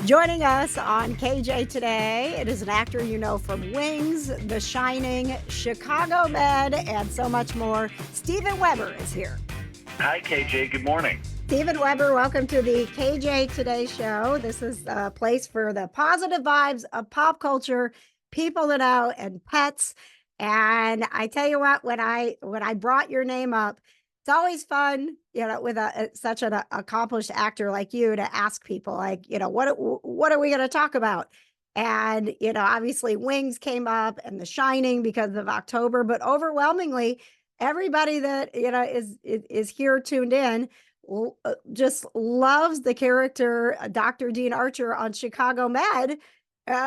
Joining us on KJ today, it is an actor you know from Wings, The Shining, Chicago Med, and so much more. Steven Weber is here. Hi, KJ. Good morning. Steven Weber, welcome to the KJ Today show. This is a place for the positive vibes of pop culture, people to know, and pets. And I tell you what, when I brought your name up, it's always fun, with such an accomplished actor like you to ask people, like, what are we going to talk about? And obviously, Wings came up, and The Shining because of October, but overwhelmingly, everybody that is here tuned in just loves the character Dr. Dean Archer on Chicago Med,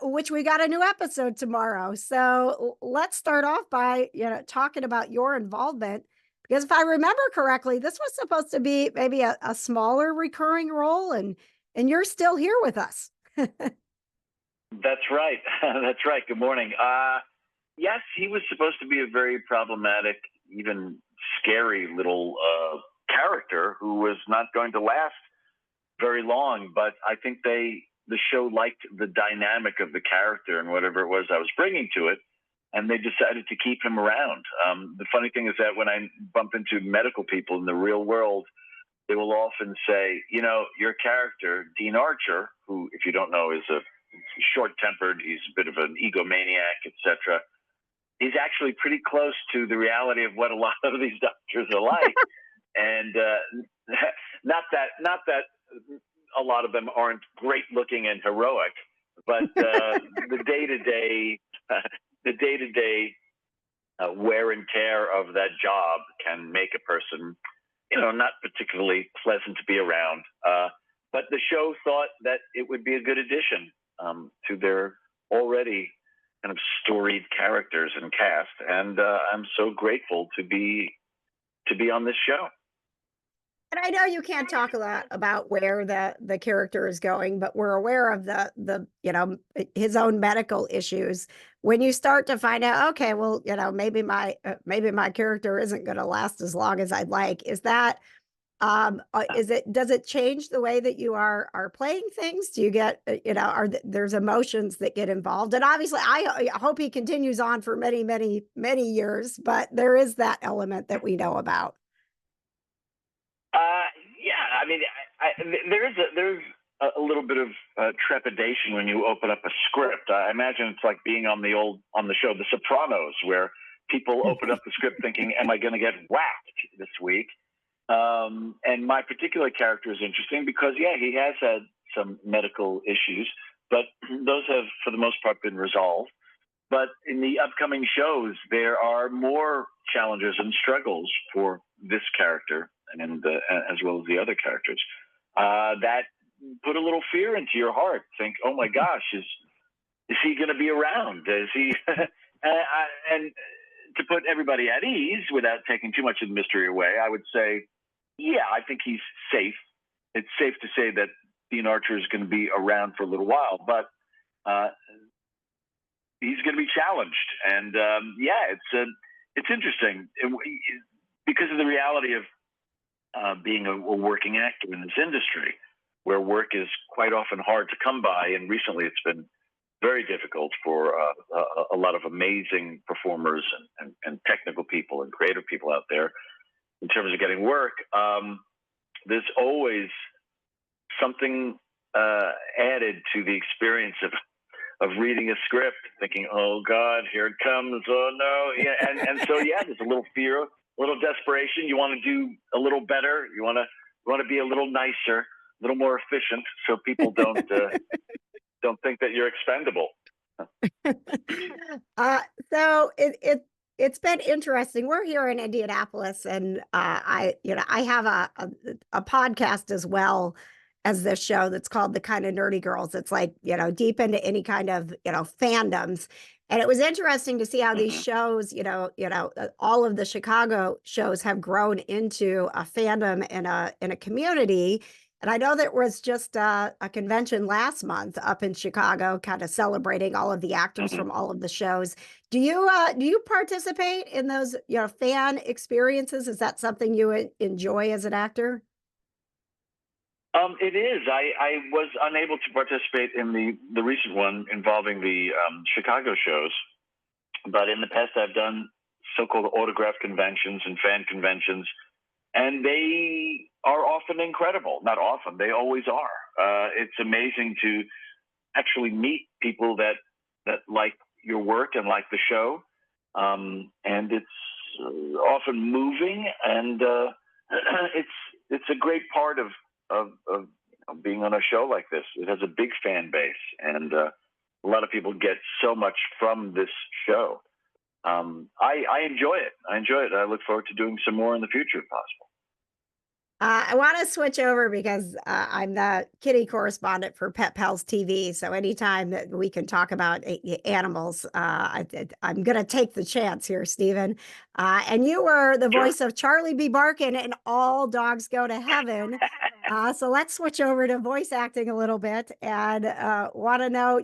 which we got a new episode tomorrow. So let's start off by talking about your involvement, because if I remember correctly, this was supposed to be maybe a smaller recurring role, and you're still here with us. That's right. That's right. Good morning. Yes, he was supposed to be a very problematic, even scary little character who was not going to last very long. But I think the show liked the dynamic of the character and whatever it was I was bringing to it, and they decided to keep him around. The funny thing is that when I bump into medical people in the real world, they will often say, your character, Dean Archer, who, if you don't know, is a short-tempered, he's a bit of an egomaniac, etc. He's actually pretty close to the reality of what a lot of these doctors are like. And not that a lot of them aren't great looking and heroic, but the day-to-day wear and tear of that job can make a person, not particularly pleasant to be around. But the show thought that it would be a good addition to their already kind of storied characters and cast. And I'm so grateful to be on this show. And I know you can't talk a lot about where the character is going, but we're aware of the his own medical issues. When you start to find out, okay, well, maybe my character isn't going to last as long as I'd like. Is that does it change the way that you are playing things? Do you get there's emotions that get involved? And obviously, I hope he continues on for many, many, many years, but there is that element that we know about. Yeah, I mean, there's a little bit of trepidation when you open up a script. I imagine it's like being on the show The Sopranos, where people open up the script thinking, "Am I going to get whacked this week?" And my particular character is interesting because, yeah, he has had some medical issues, but those have, for the most part, been resolved. But in the upcoming shows, there are more challenges and struggles for this character, and as well as the other characters, that put a little fear into your heart. Think, oh my gosh, is he going to be around? Is he? And to put everybody at ease without taking too much of the mystery away, I would say, yeah, I think he's safe. It's safe to say that Dean Archer is going to be around for a little while, but he's going to be challenged. And yeah, it's interesting because of the reality of being a working actor in this industry, where work is quite often hard to come by. And recently it's been very difficult for a lot of amazing performers and technical people and creative people out there in terms of getting work. There's always something added to the experience of reading a script, thinking, oh God, here it comes. Oh no. Yeah. And so, yeah, there's a little fear, a little desperation. You want to do a little better. You want to be a little nicer, a little more efficient, so people don't think that you're expendable. So it's been interesting. We're here in Indianapolis, and I have a podcast as well as this show that's called The Kind of Nerdy Girls. It's like, deep into any kind of, fandoms. And it was interesting to see how these shows, all of the Chicago shows have grown into a fandom in a community. And I know there was just a convention last month up in Chicago, kind of celebrating all of the actors from all of the shows. Do you participate in those, fan experiences? Is that something you enjoy as an actor? It is. I was unable to participate in the recent one involving the Chicago shows, but in the past I've done so-called autograph conventions and fan conventions, and they are often incredible. Not often, they always are. It's amazing to actually meet people that like your work and like the show, and it's often moving, and it's a great part of being on a show like this. It has a big fan base, and a lot of people get so much from this show. I enjoy it. I enjoy it. I look forward to doing some more in the future, if possible. I want to switch over because I'm the kitty correspondent for Pet Pals TV. So anytime that we can talk about animals, I'm going to take the chance here, Stephen. And you were the Sure. voice of Charlie B. Barkin in All Dogs Go to Heaven. So let's switch over to voice acting a little bit, and want to know,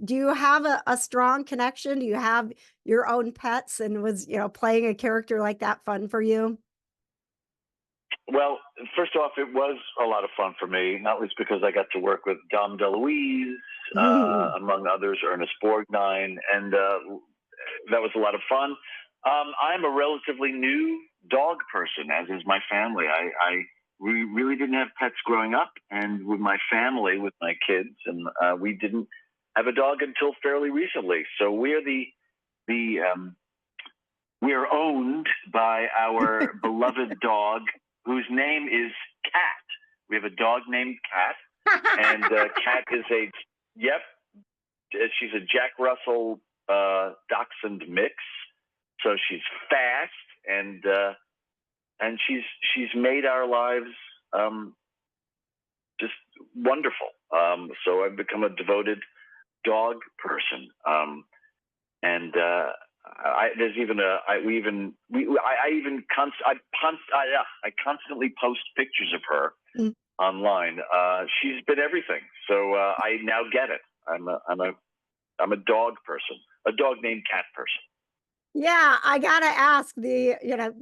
do you have a strong connection? Do you have your own pets? And was, playing a character like that fun for you? Well, first off, it was a lot of fun for me, not least because I got to work with Dom DeLuise, among others, Ernest Borgnine, and that was a lot of fun. I'm a relatively new dog person, as is my family. We really didn't have pets growing up, and with my family, with my kids, and we didn't have a dog until fairly recently. So we are owned by our beloved dog, whose name is Cat. We have a dog named Cat, and Cat is she's a Jack Russell Dachshund mix. So she's fast, and she's made our lives just wonderful. So I've become a devoted dog person, and there's even I constantly post pictures of her online. She's been everything, so I now get it. I'm a dog person, a dog named Cat person. Yeah, I gotta ask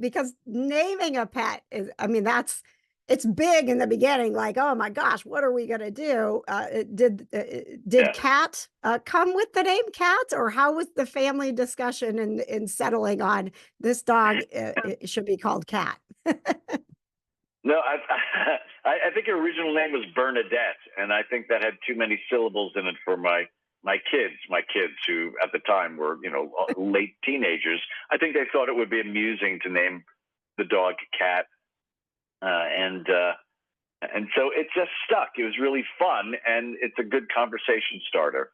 because naming a pet is, it's big in the beginning, like, oh my gosh, what are we gonna do? Did Cat come with the name Cat, or how was the family discussion in settling on this dog it should be called Cat? No, I think her original name was Bernadette, and I think that had too many syllables in it for my kids who at the time were late teenagers. I think they thought it would be amusing to name the dog Cat, and so it just stuck. It was really fun, and it's a good conversation starter.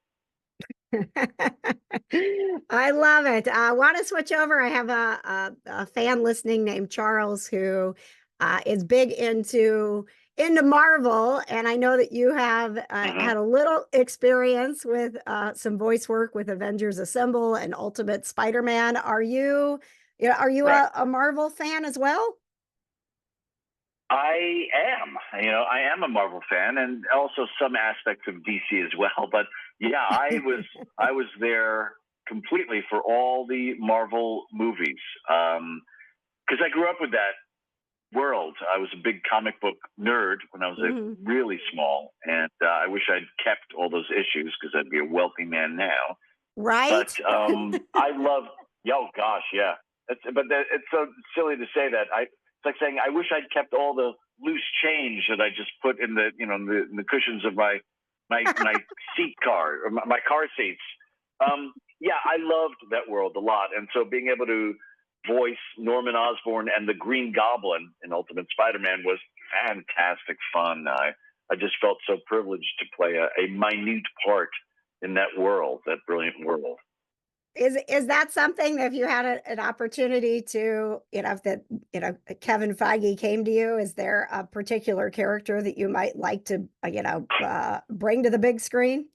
I love it. I want to switch over. I have a fan listening named Charles who is big into Marvel, and I know that you have had a little experience with some voice work with Avengers Assemble and Ultimate Spider-Man. Are you Right. a Marvel fan as well? I am. I am a Marvel fan, and also some aspects of DC as well. But yeah, I was there completely for all the Marvel movies, because I grew up with that world. I was a big comic book nerd when I was really small, and I wish I'd kept all those issues because I'd be a wealthy man now. Right? But I love. Oh gosh, yeah. It's so silly to say that. It's like saying I wish I'd kept all the loose change that I just put in the in the cushions of my seat car or my car seats. Yeah, I loved that world a lot, and so being able to voice Norman Osborn and the Green Goblin in Ultimate Spider-Man was fantastic fun. I just felt so privileged to play a minute part in that world, that brilliant world. Is that something that if you had an opportunity to, if Kevin Feige came to you, is there a particular character that you might like to, bring to the big screen?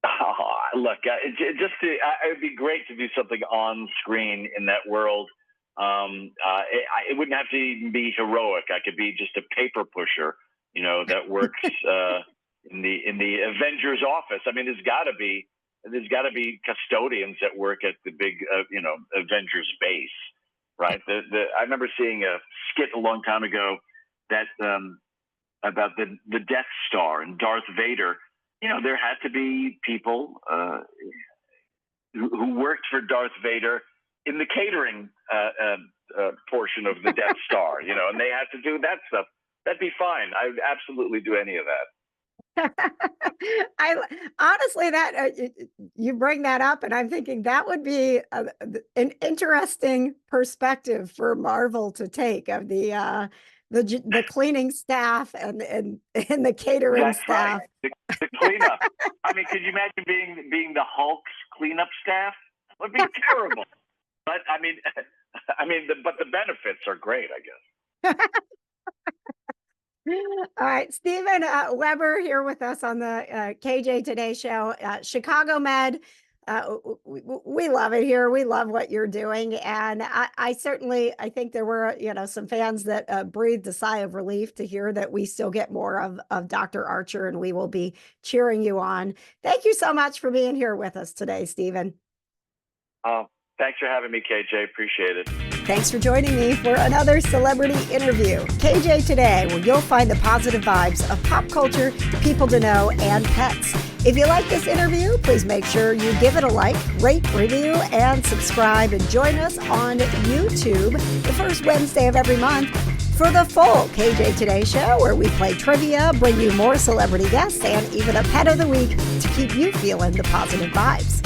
Oh, look, it would be great to do something on screen in that world. It wouldn't have to even be heroic. I could be just a paper pusher, that works in the Avengers office. I mean, there's got to be custodians that work at the big, Avengers base, right? I remember seeing a skit a long time ago that about the Death Star and Darth Vader, there had to be people who worked for Darth Vader in the catering portion of the Death Star, and they had to do that stuff. That'd be fine. I would absolutely do any of that. I honestly, that you bring that up, and I'm thinking that would be an interesting perspective for Marvel to take of the cleaning staff and the catering That's staff. Right. The cleanup. I mean, could you imagine being the Hulk's cleanup staff? It would be terrible. But but the benefits are great, I guess. All right, Stephen Weber here with us on the KJ Today Show. Chicago Med, we love it here. We love what you're doing, and I think there were some fans that breathed a sigh of relief to hear that we still get more of Dr. Archer, and we will be cheering you on. Thank you so much for being here with us today, Stephen. Thanks for having me, KJ. Appreciate it. Thanks for joining me for another celebrity interview. KJ Today, where you'll find the positive vibes of pop culture, people to know, and pets. If you like this interview, please make sure you give it a like, rate, review, and subscribe. And join us on YouTube the first Wednesday of every month for the full KJ Today Show, where we play trivia, bring you more celebrity guests, and even a pet of the week to keep you feeling the positive vibes.